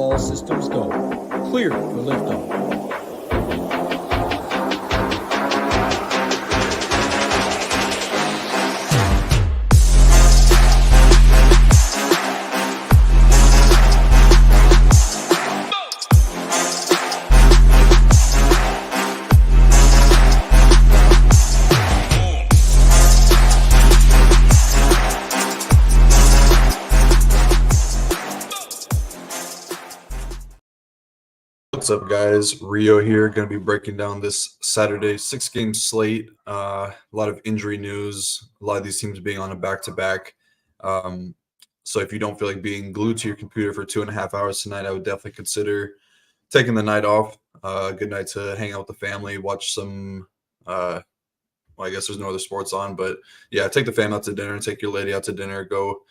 All systems go. Clear for liftoff. What's up, guys? Rio here. Going to be breaking down this Saturday 6-game slate. A lot of injury news. A lot of these teams being on a back-to-back. So if you don't feel like being glued to your computer for 2.5 hours tonight, I would definitely consider taking the night off. Good night to hang out with the family, watch some. Well, I guess there's no other sports on, but yeah, take the fam out to dinner, take your lady out to dinner, go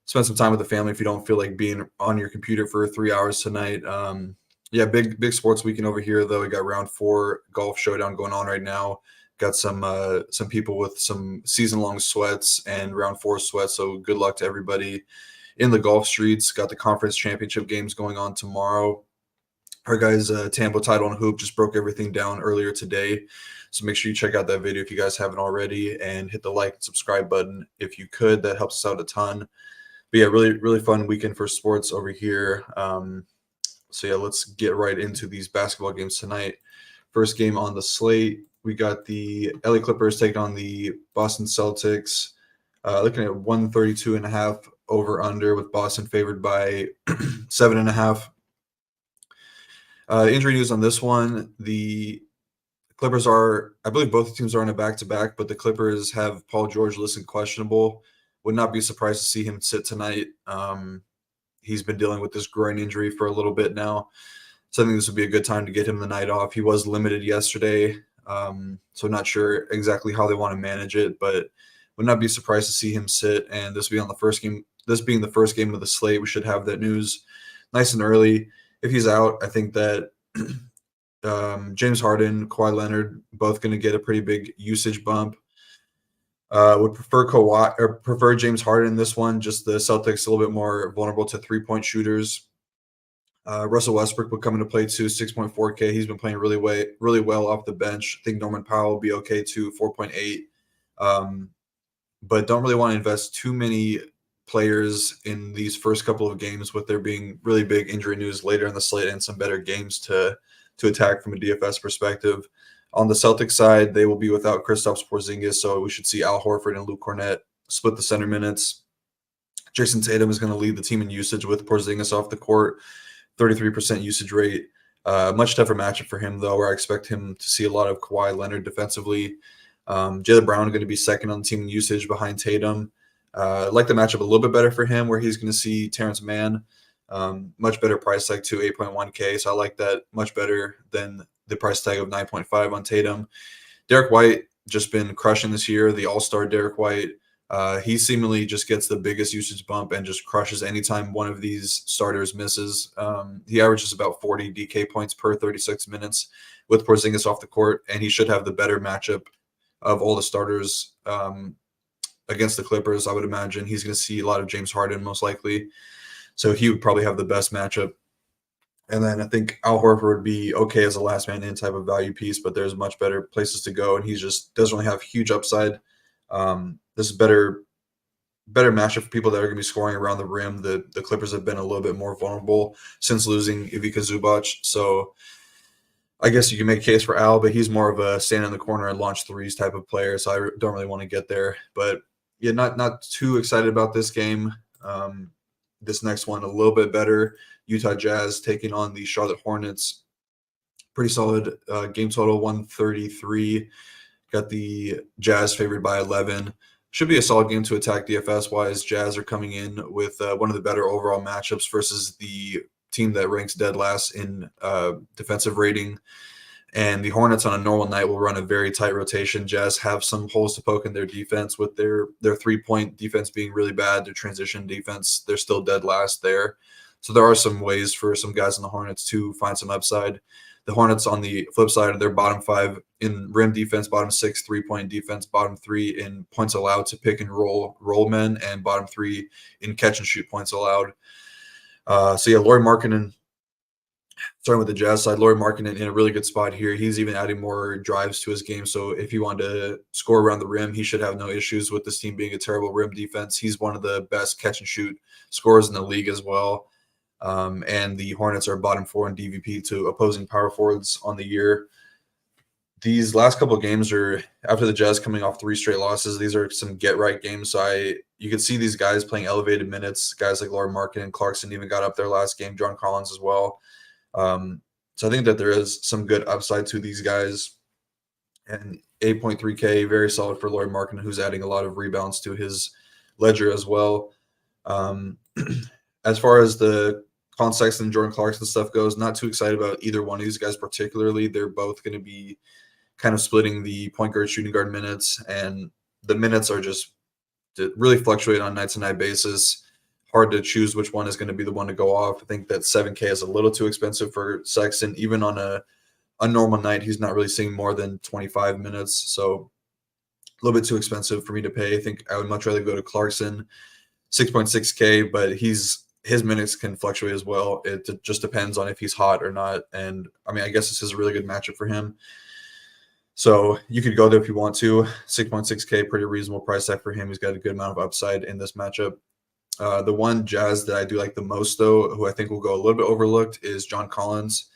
spend some time with the family if you don't feel like being on your computer for 3 hours tonight. Yeah, big sports weekend over here, though. We got round 4 golf showdown going on right now. Got some people with some season-long sweats and round 4 sweats, so good luck to everybody in the golf streets. Got the conference championship games going on tomorrow. Our guys, Tambo Title and Hoop, just broke everything down earlier today, so make sure you check out that video if you guys haven't already, and hit the like and subscribe button if you could. That helps us out a ton. But yeah, really fun weekend for sports over here. So yeah, let's get right into these basketball games tonight. First game on the slate, we got the LA Clippers taking on the Boston Celtics. Looking at 132.5 over under, with Boston favored by 7.5. Injury news on this one: the Clippers are, I believe both teams are on a back-to-back, but the Clippers have Paul George listed questionable. Would not be surprised to see him sit tonight. He's been dealing with this groin injury for a little bit now, so I think this would be a good time to get him the night off. He was limited yesterday, so not sure exactly how they want to manage it, but would not be surprised to see him sit. And this will be on the first game. This being the first game of the slate, we should have that news nice and early. If he's out, I think that James Harden, Kawhi Leonard, both going to get a pretty big usage bump. Would prefer James Harden in this one. Just the Celtics a little bit more vulnerable to 3-point shooters. Russell Westbrook would come into play too, 6.4K. He's been playing really well off the bench. I think Norman Powell will be okay too, 4.8. But don't really want to invest too many players in these first couple of games, with there being really big injury news later in the slate and some better games to attack from a DFS perspective. On the Celtics side, they will be without Kristaps Porzingis, so we should see Al Horford and Luke Kornet split the center minutes. Jason Tatum is going to lead the team in usage with Porzingis off the court, 33% usage rate. Much tougher matchup for him, though, where I expect him to see a lot of Kawhi Leonard defensively. Jaylen Brown going to be second on the team in usage behind Tatum. I like the matchup a little bit better for him, where he's going to see Terrence Mann. Much better price tag to 8.1K, so I like that much better than the price tag of 9.5 on Tatum. Derek White just been crushing this year, the all-star Derek White. He seemingly just gets the biggest usage bump and just crushes anytime one of these starters misses. He averages about 40 DK points per 36 minutes with Porzingis off the court, and he should have the better matchup of all the starters against the Clippers. I would imagine he's going to see a lot of James Harden most likely, so he would probably have the best matchup. And then I think Al Horford would be okay as a last man in type of value piece, but there's much better places to go, and he just doesn't really have huge upside. This is better matchup for people that are going to be scoring around the rim. The Clippers have been a little bit more vulnerable since losing Ivica Zubac, so I guess you can make a case for Al, but he's more of a stand in the corner and launch threes type of player, so I don't really want to get there. But yeah, not too excited about this game. This next one a little bit better. Utah Jazz taking on the Charlotte Hornets. Pretty solid game total, 133. Got the Jazz favored by 11. Should be a solid game to attack DFS-wise. Jazz are coming in with one of the better overall matchups versus the team that ranks dead last in defensive rating. And the Hornets on a normal night will run a very tight rotation. Jazz have some holes to poke in their defense, with their 3-point defense being really bad. Their transition defense, they're still dead last there. So there are some ways for some guys in the Hornets to find some upside. The Hornets, on the flip side, they're bottom 5 in rim defense, bottom 6 3-point defense, bottom 3 in points allowed to pick and roll men, and bottom 3 in catch and shoot points allowed. So yeah, Lauri Markkanen starting with the Jazz side, Lauri Markkanen in a really good spot here. He's even adding more drives to his game. So if he wanted to score around the rim, he should have no issues with this team being a terrible rim defense. He's one of the best catch and shoot scorers in the league as well. And the Hornets are bottom 4 in DVP to opposing power forwards on the year. These last couple of games are after the Jazz coming off 3 straight losses. These are some get right games. So you can see these guys playing elevated minutes. Guys like Lauri Markkanen and Clarkson even got up there last game. John Collins as well. So I think that there is some good upside to these guys. And 8.3K, very solid for Lauri Markkanen, who's adding a lot of rebounds to his ledger as well. As far as the Colin Sexton and Jordan Clarkson stuff goes, not too excited about either one of these guys particularly. They're both going to be kind of splitting the point guard, shooting guard minutes, and the minutes are just really fluctuate on night-to-night basis. Hard to choose which one is going to be the one to go off. I think that 7K is a little too expensive for Sexton. Even on a normal night, he's not really seeing more than 25 minutes, so a little bit too expensive for me to pay. I think I would much rather go to Clarkson, 6.6K, but his minutes can fluctuate as well. It just depends on if he's hot or not, and I mean, I guess this is a really good matchup for him. So you could go there if you want to. 6.6K, pretty reasonable price tag for him. He's got a good amount of upside in this matchup. The one Jazz that I do like the most, though, who I think will go a little bit overlooked, is John Collins.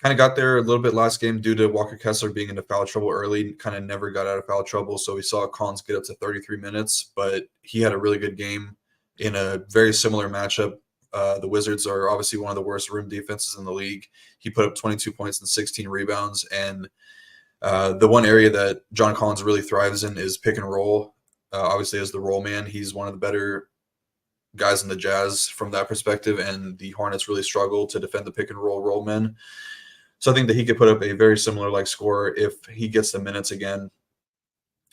Kind of got there a little bit last game due to Walker Kessler being into foul trouble early, kind of never got out of foul trouble. So we saw Collins get up to 33 minutes, but he had a really good game in a very similar matchup. The Wizards are obviously one of the worst rim defenses in the league. He put up 22 points and 16 rebounds. And the one area that John Collins really thrives in is pick and roll. Obviously, as the roll man, he's one of the better guys in the Jazz from that perspective, and the Hornets really struggle to defend the pick and roll men. So I think that he could put up a very similar score if he gets the minutes again.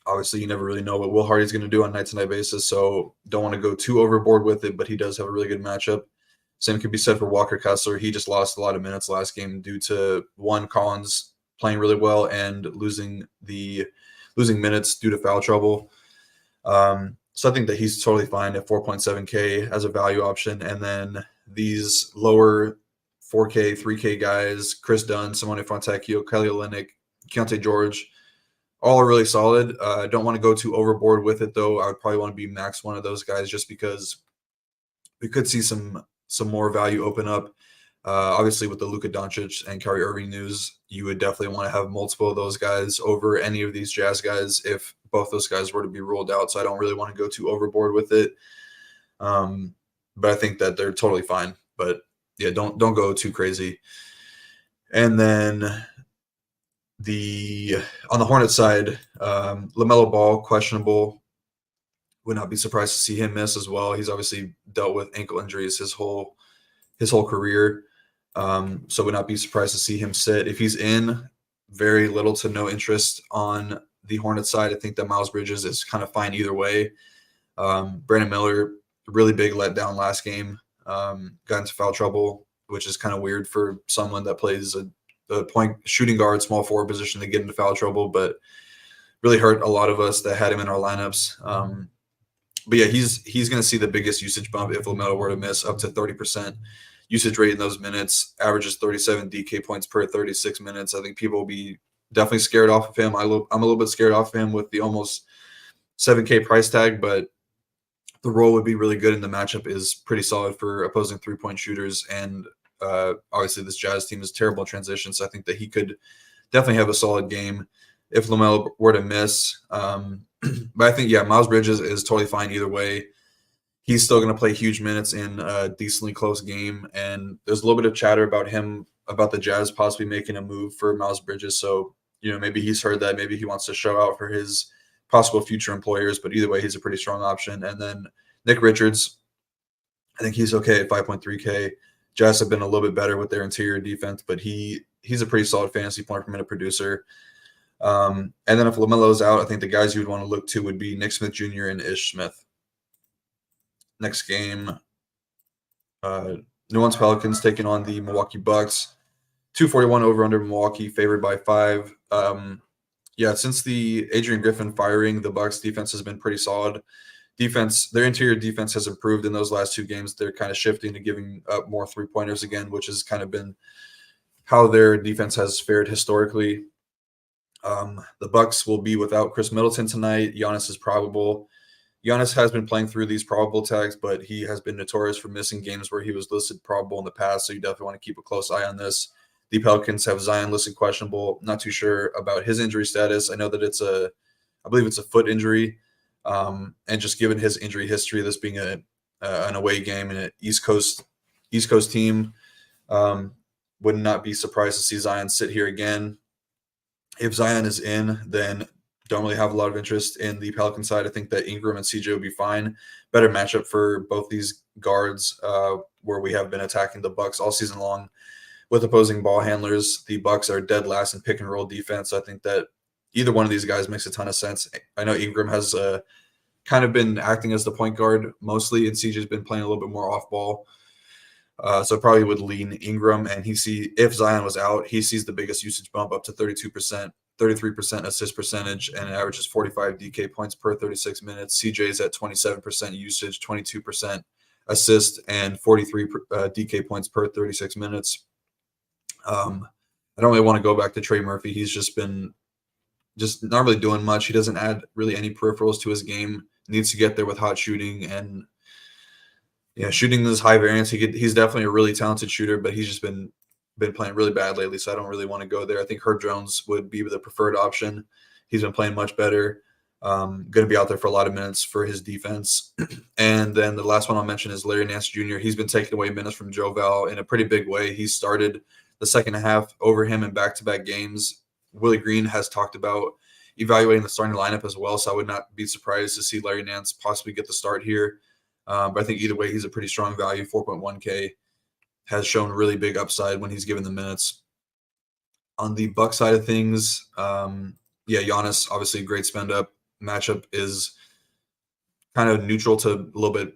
Obviously, you never really know what Will Hardy's going to do on night-to-night basis, so don't want to go too overboard with it, but he does have a really good matchup. Same could be said for Walker Kessler. He just lost a lot of minutes last game due to, one, Collins playing really well and losing minutes due to foul trouble. So I think that he's totally fine at 4.7K as a value option. And then these lower 4K, 3K guys, Chris Dunn, Simone Fontecchio, Kelly Olynyk, Keontae George, all are really solid. I don't want to go too overboard with it, though. I would probably want to be max one of those guys just because we could see some more value open up. Obviously, with the Luka Doncic and Kyrie Irving news, you would definitely want to have multiple of those guys over any of these Jazz guys if both those guys were to be ruled out. So I don't really want to go too overboard with it. But I think that they're totally fine. But yeah, don't go too crazy. And then on the Hornets side, LaMelo Ball, questionable. Would not be surprised to see him miss as well. He's obviously dealt with ankle injuries his whole career. So would not be surprised to see him sit. If he's in, very little to no interest on the Hornets side. I think that Miles Bridges is kind of fine either way. Brandon Miller, really big letdown last game. Got into foul trouble, which is kind of weird for someone that plays a point shooting guard, small forward position to get into foul trouble, but really hurt a lot of us that had him in our lineups. But yeah, he's going to see the biggest usage bump if LaMelo were to miss, up to 30% usage rate in those minutes, averages 37 DK points per 36 minutes. I think people will be definitely scared off of him. I'm a little bit scared off of him with the almost 7K price tag, but the role would be really good, and the matchup is pretty solid for opposing three-point shooters. And obviously this Jazz team is terrible in transition, so I think that he could definitely have a solid game if LaMelo were to miss. But I think, yeah, Miles Bridges is totally fine either way. He's still going to play huge minutes in a decently close game, and there's a little bit of chatter about the Jazz possibly making a move for Miles Bridges. So, maybe he's heard that. Maybe he wants to show out for his possible future employers, but either way, he's a pretty strong option. And then Nick Richards, I think he's okay at 5.3K. Jazz have been a little bit better with their interior defense, but he's a pretty solid fantasy point per minute producer. And then if LaMelo's out, I think the guys you would want to look to would be Nick Smith Jr. and Ish Smith. Next game, New Orleans Pelicans taking on the Milwaukee Bucks. 241 over under Milwaukee, favored by 5. Since the Adrian Griffin firing, the Bucks defense has been pretty solid. Their interior defense has improved in those last 2 games. They're kind of shifting to giving up more 3-pointers again, which has kind of been how their defense has fared historically. The Bucks will be without Chris Middleton tonight. Giannis is probable. Giannis has been playing through these probable tags, but he has been notorious for missing games where he was listed probable in the past, so you definitely want to keep a close eye on this. The Pelicans have Zion listed questionable. Not too sure about his injury status. I know that I believe it's a foot injury, and just given his injury history, this being an away game and an East Coast team, would not be surprised to see Zion sit here again. If Zion is in, then don't really have a lot of interest in the Pelican side. I think that Ingram and CJ would be fine. Better matchup for both these guards, where we have been attacking the Bucks all season long with opposing ball handlers. The Bucks are dead last in pick and roll defense. So I think that either one of these guys makes a ton of sense. I know Ingram has kind of been acting as the point guard mostly, and CJ's been playing a little bit more off ball. So probably would lean Ingram, and if Zion was out, he sees the biggest usage bump up to 32%, 33% assist percentage, and it averages 45 DK points per 36 minutes. CJ's at 27% usage, 22% assist, and 43 DK points per 36 minutes. I don't really want to go back to Trey Murphy. He's just not really doing much. He doesn't add really any peripherals to his game. Needs to get there with hot shooting, and shooting this high variance. He's definitely a really talented shooter, but he's just been playing really bad lately, so I don't really want to go there. I think Herb Jones would be the preferred option. He's been playing much better. Going to be out there for a lot of minutes for his defense. And then the last one I'll mention is Larry Nance Jr. He's been taking away minutes from Joe Val in a pretty big way. He started the second half over him in back-to-back games. Willie Green has talked about evaluating the starting lineup as well, so I would not be surprised to see Larry Nance possibly get the start here. But I think either way, he's a pretty strong value. 4.1K has shown really big upside when he's given the minutes. On the Buck side of things, Giannis, obviously a great spend up. Matchup is kind of neutral to a little bit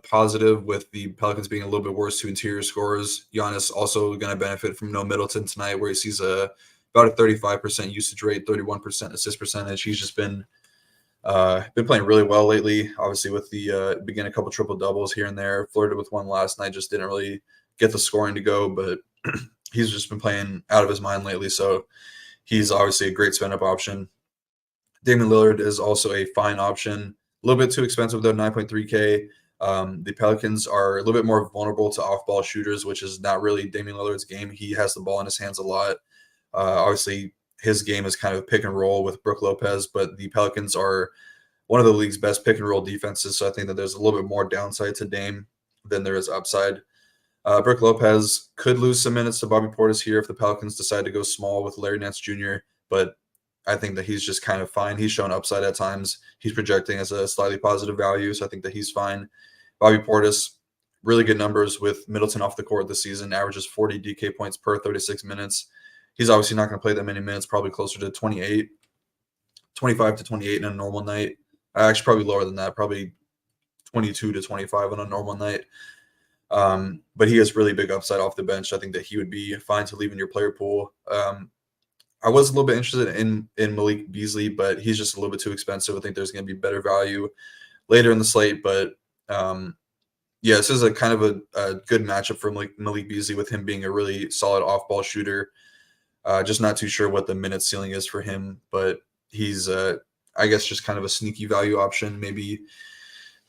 positive, with the Pelicans being a little bit worse to interior scorers. Giannis also going to benefit from no Middleton tonight, where he sees about a 35% usage rate, 31% assist percentage. He's just been playing really well lately. Obviously, with the beginning a couple triple doubles here and there. Flirted with one last night, just didn't really get the scoring to go, but he's just been playing out of his mind lately. So he's obviously a great spend up option. Damian Lillard is also a fine option. A little bit too expensive though, 9.3K. The Pelicans are a little bit more vulnerable to off-ball shooters, which is not really Damian Lillard's game. He has the ball in his hands a lot. Obviously, his game is kind of pick and roll with Brook Lopez, but the Pelicans are one of the league's best pick and roll defenses, so I think that there's a little bit more downside to Dame than there is upside. Brook Lopez could lose some minutes to Bobby Portis here if the Pelicans decide to go small with Larry Nance Jr., but I think that he's just kind of fine. He's shown upside at times. He's projecting as a slightly positive value, so I think that he's fine. Bobby Portis, really good numbers with Middleton off the court this season, averages 40 DK points per 36 minutes. He's obviously not going to play that many minutes, probably closer to 25 to 28 in a normal night. Actually, probably lower than that, probably 22 to 25 on a normal night. But he has really big upside off the bench. I think that he would be fine to leave in your player pool. I was a little bit interested in Malik Beasley, but he's just a little bit too expensive. I think there's going to be better value later in the slate. But this is a kind of a good matchup for Malik Beasley, with him being a really solid off-ball shooter. Just not too sure what the minute ceiling is for him, but he's, I guess, just kind of a sneaky value option. Maybe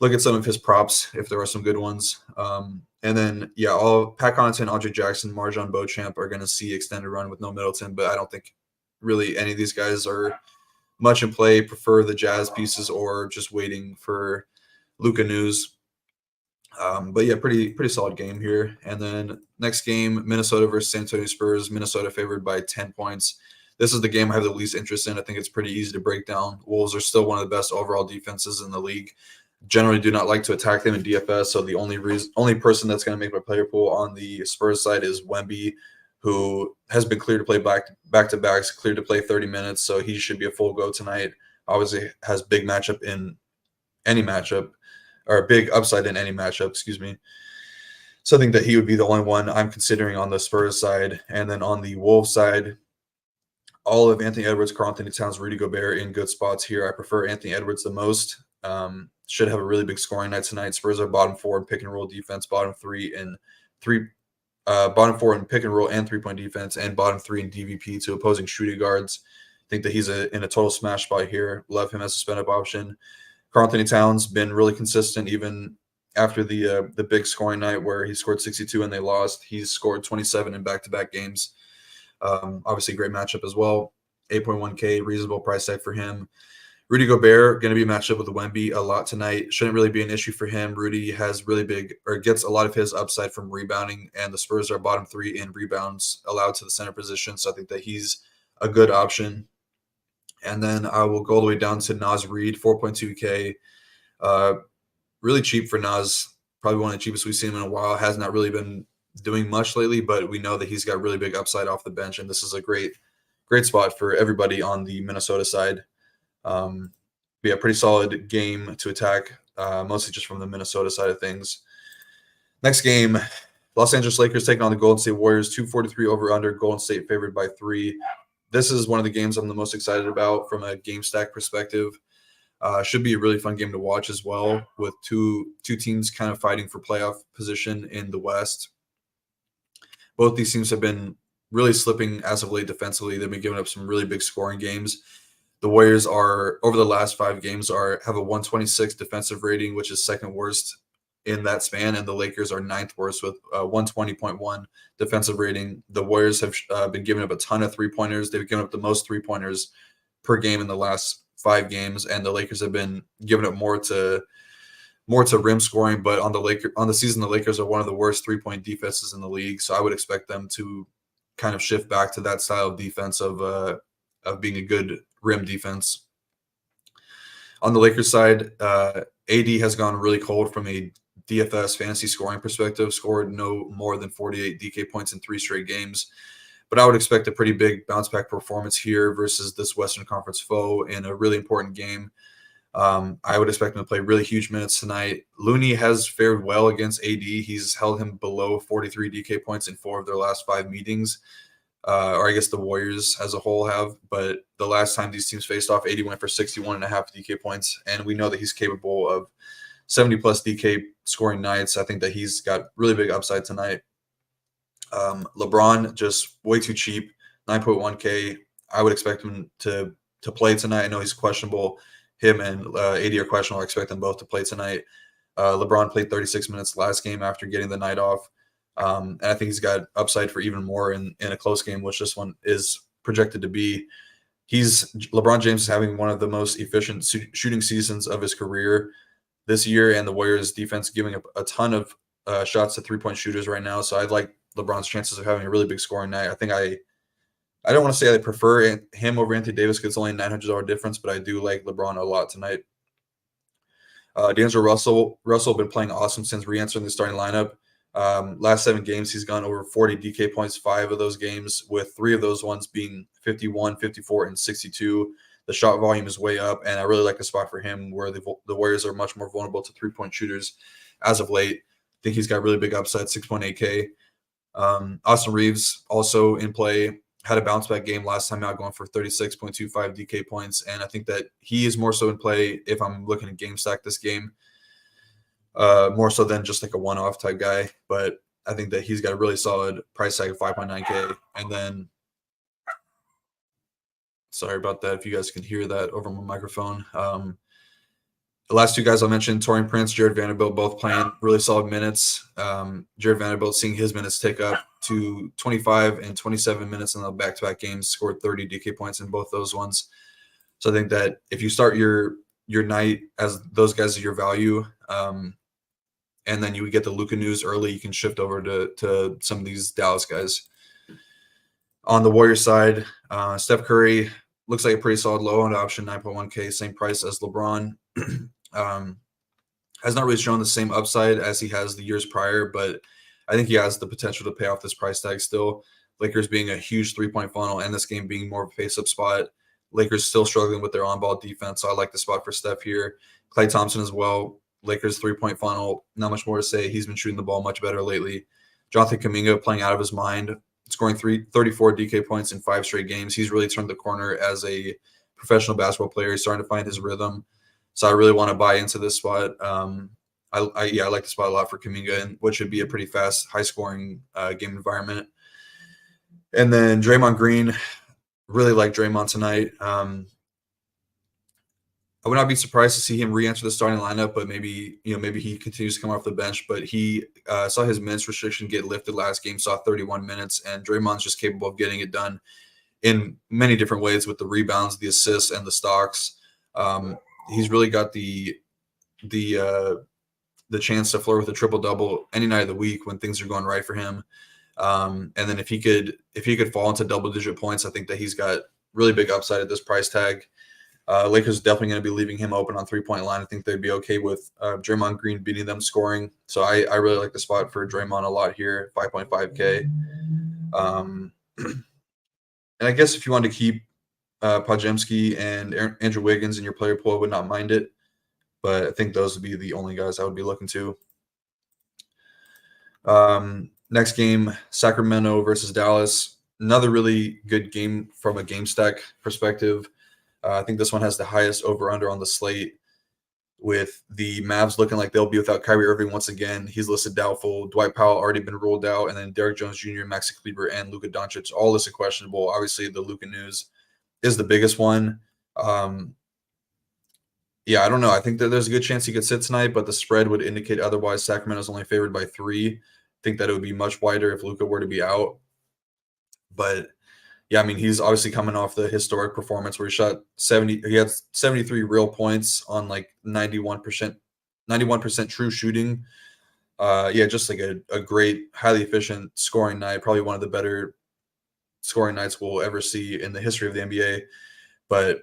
look at some of his props if there are some good ones. And then, all Pat Connaughton, Andre Jackson, Marjon Beauchamp are going to see extended run with no Middleton, but I don't think really any of these guys are much in play. Prefer the Jazz pieces or just waiting for Luka news. But pretty solid game here. And then next game, Minnesota versus San Antonio Spurs. Minnesota favored by 10 points. This is the game I have the least interest in. I think it's pretty easy to break down. Wolves are still one of the best overall defenses in the league. Generally do not like to attack them in DFS, so the only person that's going to make my player pool on the Spurs side is Wemby, who has been cleared to play back-to-backs, cleared to play 30 minutes, so he should be a full go tonight. Obviously has big matchup in any matchup, or big upside in any matchup, excuse me. So I think that he would be the only one I'm considering on the Spurs side. And then on the Wolves side, all of Anthony Edwards, Karl-Anthony Towns, Rudy Gobert in good spots here. I prefer Anthony Edwards the most. Should have a really big scoring night tonight. Spurs are bottom 4 in pick and roll defense, bottom 3 in bottom 4 in pick and roll and 3-point defense, and bottom 3 in DVP to opposing shooting guards. I think that he's in a total smash spot here. Love him as a spin-up option. Karl Anthony Towns been really consistent even after the big scoring night where he scored 62 and they lost. He's scored 27 in back-to-back games. Obviously, great matchup as well. 8.1K, reasonable price tag for him. Rudy Gobert going to be matched up with Wemby a lot tonight. Shouldn't really be an issue for him. Rudy has really big, or gets a lot of his upside from rebounding, and the Spurs are bottom 3 in rebounds allowed to the center position. So I think that he's a good option. And then I will go all the way down to Naz Reid, 4.2K. Really cheap for Naz. Probably one of the cheapest we've seen him in a while. Has not really been doing much lately, but we know that he's got really big upside off the bench, and this is a great spot for everybody on the Minnesota side. Be a pretty solid game to attack, mostly just from the Minnesota side of things. Next game, Los Angeles Lakers taking on the Golden State Warriors, 243 over-under, Golden State favored by 3. This is one of the games I'm the most excited about from a game stack perspective. Should be a really fun game to watch as well, with two teams kind of fighting for playoff position in the West. Both these teams have been really slipping as of late defensively. They've been giving up some really big scoring games. The Warriors are, over the last 5 games, have a 126 defensive rating, which is second worst in that span, and the Lakers are 9th worst with 120.1 defensive rating. The Warriors have been giving up a ton of three-pointers. They've given up the most three-pointers per game in the last 5 games, and the Lakers have been giving up more to rim scoring. But on the season, the Lakers are one of the worst three-point defenses in the league, so I would expect them to kind of shift back to that style of defense of being a good rim defense. On the Lakers side, AD has gone really cold from a DFS fantasy scoring perspective, scored no more than 48 DK points in 3 straight games. But I would expect a pretty big bounce back performance here versus this Western Conference foe in a really important game. I would expect him to play really huge minutes tonight. Looney has fared well against AD. He's held him below 43 DK points in 4 of their last 5 meetings. Or I guess the Warriors as a whole have. But the last time these teams faced off, AD went for 61.5 DK points. And we know that he's capable of 70-plus DK scoring nights. I think that he's got really big upside tonight. LeBron, just way too cheap, 9.1K. I would expect him to play tonight. I know he's questionable. Him and AD are questionable. I expect them both to play tonight. LeBron played 36 minutes last game after getting the night off. And I think he's got upside for even more in a close game, which this one is projected to be. LeBron James is having one of the most efficient shooting seasons of his career this year, and the Warriors defense giving up a ton of shots to three-point shooters right now. So I'd like LeBron's chances of having a really big scoring night. I think I don't want to say I prefer him over Anthony Davis because it's only a $900 difference, but I do like LeBron a lot tonight. D'Angelo Russell been playing awesome since re-entering the starting lineup. Last 7 games, he's gone over 40 DK points, 5 of those games, with 3 of those ones being 51, 54, and 62. The shot volume is way up, and I really like the spot for him where the Warriors are much more vulnerable to three-point shooters as of late. I think he's got really big upside, 6.8K. Austin Reeves also in play, had a bounce-back game last time out, going for 36.25 DK points, and I think that he is more so in play if I'm looking at game stack this game, more so than just like a one-off type guy. But I think that he's got a really solid price tag of 5.9K. And then, sorry about that if you guys can hear that over my microphone. The last 2 guys I mentioned, Taurean Prince, Jared Vanderbilt, both playing really solid minutes. Jared Vanderbilt seeing his minutes tick up to 25 and 27 minutes in the back-to-back games, scored 30 DK points in both those ones. So I think that if you start your night as those guys are your value, and then you get the Luka news early, you can shift over to some of these Dallas guys. On the Warriors side, Steph Curry looks like a pretty solid low-end option, 9.1K, same price as LeBron. Has not really shown the same upside as he has the years prior, but I think he has the potential to pay off this price tag still. Lakers being a huge three-point funnel and this game being more of a face-up spot. Lakers still struggling with their on-ball defense, so I like the spot for Steph here. Klay Thompson as well. Lakers three-point funnel, not much more to say. He's been shooting the ball much better lately. Jonathan Kuminga playing out of his mind, scoring 34 DK points in 5 straight games. He's really turned the corner as a professional basketball player. He's starting to find his rhythm. So I really want to buy into this spot. I like the spot a lot for Kuminga and what should be a pretty fast, high-scoring game environment. And then Draymond Green, really like Draymond tonight. I would not be surprised to see him re-enter the starting lineup, but maybe he continues to come off the bench. But he saw his minutes restriction get lifted last game, saw 31 minutes, and Draymond's just capable of getting it done in many different ways with the rebounds, the assists, and the stocks. He's really got the chance to flirt with a triple-double any night of the week when things are going right for him. And then if he could fall into double-digit points, I think that he's got really big upside at this price tag. Lakers definitely going to be leaving him open on three-point line. I think they'd be okay with Draymond Green beating them scoring. So I really like the spot for Draymond a lot here, 5.5K. And I guess if you want to keep Podziemski and Andrew Wiggins in your player pool, I would not mind it. But I think those would be the only guys I would be looking to. Next game, Sacramento versus Dallas. Another really good game from a game stack perspective. I think this one has the highest over-under on the slate, with the Mavs looking like they'll be without Kyrie Irving once again. He's listed doubtful. Dwight Powell already been ruled out, and then Derrick Jones Jr., Maxi Kleber, and Luka Doncic all listed questionable. Obviously, the Luka news is the biggest one. I don't know. I think that there's a good chance he could sit tonight, but the spread would indicate otherwise. Sacramento's only favored by 3. I think that it would be much wider if Luka were to be out. But yeah, I mean, he's obviously coming off the historic performance where he shot 70. He had 73 real points on like 91% true shooting. Just like a great, highly efficient scoring night. Probably one of the better scoring nights we'll ever see in the history of the NBA. But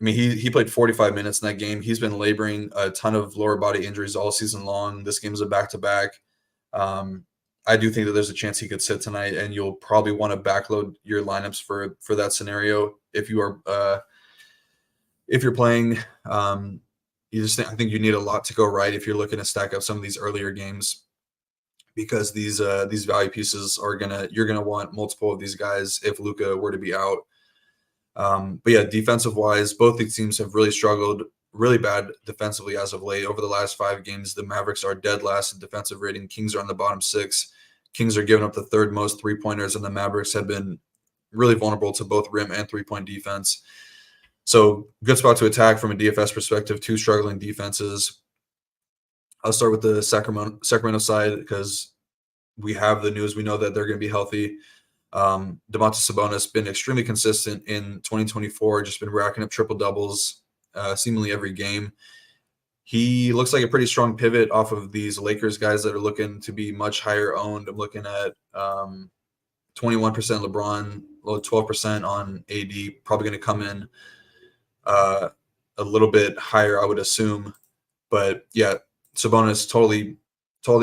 I mean, he played 45 minutes in that game. He's been laboring a ton of lower body injuries all season long. This game is a back-to-back. I do think that there's a chance he could sit tonight, and you'll probably want to backload your lineups for that scenario if you are if you're playing. I think you need a lot to go right if you're looking to stack up some of these earlier games, because these value pieces you're gonna want multiple of these guys if Luka were to be out. But yeah, defensive wise, both these teams have really struggled really bad defensively as of late. Over the last 5 games, the Mavericks are dead last in defensive rating. Kings are on the bottom 6. Kings are giving up the 3rd most three-pointers, and the Mavericks have been really vulnerable to both rim and three-point defense. So good spot to attack from a DFS perspective, 2 struggling defenses. I'll start with the Sacramento side because we have the news. We know that they're going to be healthy. Domantas Sabonis been extremely consistent in 2024, just been racking up triple-doubles seemingly every game. He looks like a pretty strong pivot off of these Lakers guys that are looking to be much higher owned. I'm looking at 21% LeBron, 12% on AD, probably going to come in a little bit higher, I would assume. But yeah, Sabonis, totally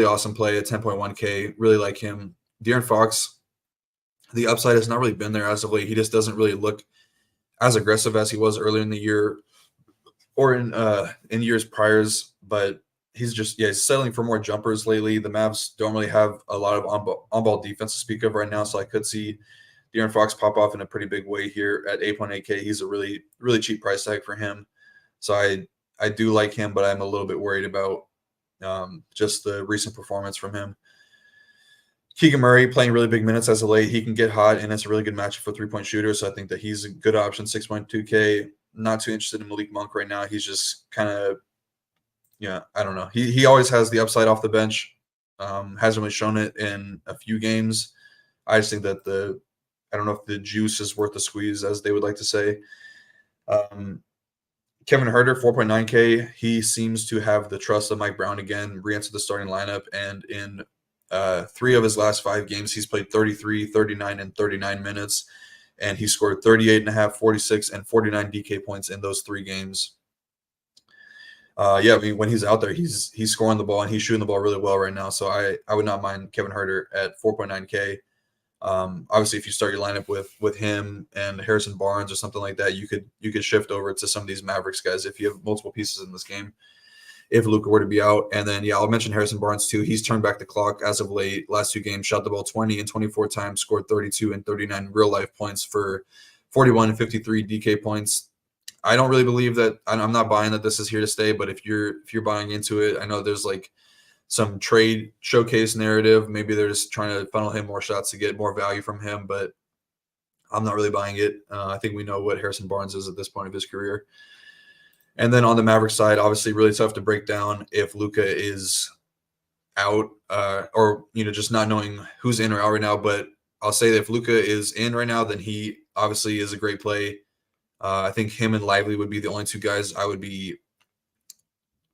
awesome play at 10.1K. Really like him. De'Aaron Fox, the upside has not really been there as of late. He just doesn't really look as aggressive as he was earlier in the year or in years priors, but he's settling for more jumpers lately. The Mavs don't really have a lot of on-ball defense to speak of right now, so I could see De'Aaron Fox pop off in a pretty big way here at 8.8K. He's a really, really cheap price tag for him. So I do like him, but I'm a little bit worried about just the recent performance from him. Keegan Murray playing really big minutes as of late. He can get hot, and it's a really good matchup for three-point shooters, so I think that he's a good option, 6.2K. Not too interested in Malik Monk right now. He's just kind of, I don't know. He always has the upside off the bench. Hasn't really shown it in a few games. I just think that I don't know if the juice is worth the squeeze, as they would like to say. Kevin Huerter, 4.9K. He seems to have the trust of Mike Brown again, re-entered the starting lineup, and in 3 of his last 5 games, he's played 33, 39, and 39 minutes, and he scored 38.5, 46, and 49 DK points in those 3 games. I mean, when he's out there, he's scoring the ball and he's shooting the ball really well right now. So I would not mind Kevin Huerter at 4.9K. Obviously, if you start your lineup with him and Harrison Barnes or something like that, you could shift over to some of these Mavericks guys if you have multiple pieces in this game, if Luka were to be out. And then, I'll mention Harrison Barnes too. He's turned back the clock as of late. Last 2 games, shot the ball 20 and 24 times, scored 32 and 39 real-life points for 41 and 53 DK points. I don't really believe that. I'm not buying that this is here to stay. But if you're buying into it, I know there's like some trade showcase narrative. Maybe they're just trying to funnel him more shots to get more value from him. But I'm not really buying it. I think we know what Harrison Barnes is at this point of his career. And then on the Maverick side, obviously really tough to break down if Luka is out or, just not knowing who's in or out right now. But I'll say that if Luka is in right now, then he obviously is a great play. I think him and Lively would be the only two guys I would be.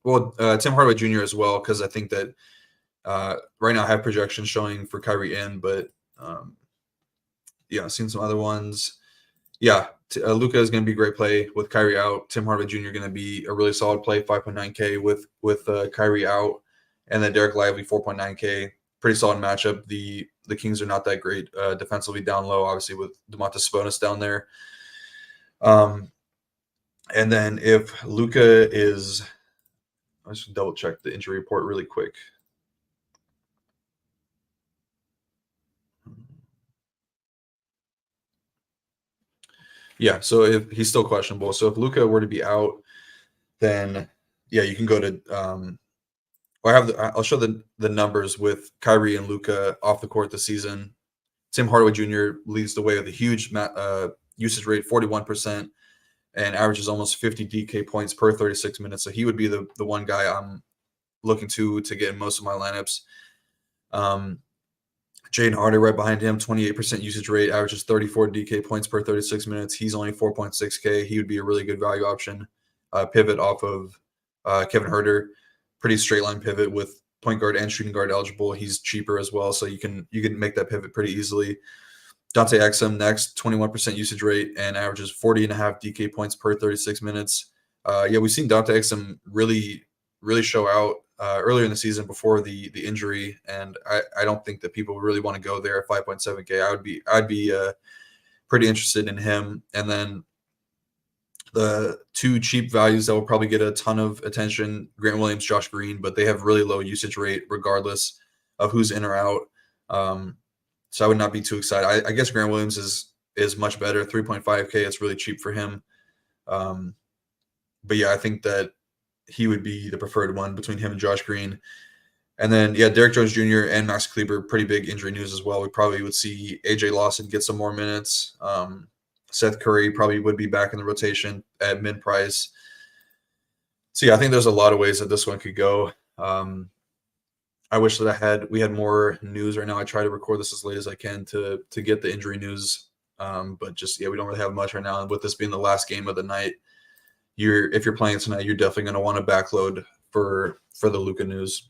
Well, Tim Hardaway Jr. as well, because I think that right now I have projections showing for Kyrie in, but I've seen some other ones. Yeah, Luka is going to be a great play with Kyrie out. Tim Hardaway Jr. going to be a really solid play, 5.9K with Kyrie out, and then Derek Lively 4.9K. Pretty solid matchup. The Kings are not that great defensively down low, obviously with Domantas Sabonis down there. And then if Luka is, I just double check the injury report really quick. Yeah, so if he's still questionable. So if Luka were to be out, then you can go to I'll show the numbers with Kyrie and Luka off the court this season. Tim Hardaway Jr. leads the way with a huge usage rate, 41%, and averages almost 50 DK points per 36 minutes. So he would be the one guy I'm looking to get in most of my lineups. Jaden Harder right behind him, 28% usage rate, averages 34 DK points per 36 minutes. He's only 4.6K. He would be a really good value option. Pivot off of Kevin Huerter, pretty straight line pivot with point guard and shooting guard eligible. He's cheaper as well, so you can make that pivot pretty easily. Dante Exum next, 21% usage rate and averages 40.5 DK points per 36 minutes. We've seen Dante Exum really show out earlier in the season before the injury, and I don't think that people really want to go there at 5.7K. I'd be pretty interested in him. And then the two cheap values that will probably get a ton of attention, Grant Williams, Josh Green, but they have really low usage rate regardless of who's in or out. So I would not be too excited. I guess Grant Williams is much better, 3.5K. It's really cheap for him. But I think that he would be the preferred one between him and Josh Green. And then, Derek Jones Jr. and Max Kleber, pretty big injury news as well. We probably would see AJ Lawson get some more minutes. Seth Curry probably would be back in the rotation at mid price. So, I think there's a lot of ways that this one could go. I wish that we had more news right now. I try to record this as late as I can to get the injury news. But just, we don't really have much right now. And with this being the last game of the night, if you're playing tonight, you're definitely going to want to backload for the Luka news.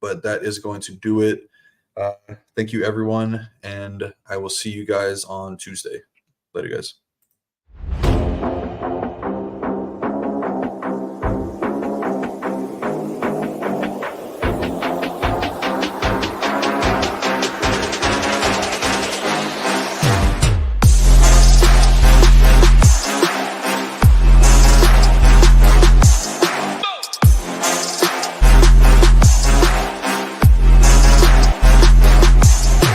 But that is going to do it. Thank you, everyone, and I will see you guys on Tuesday. Later, guys.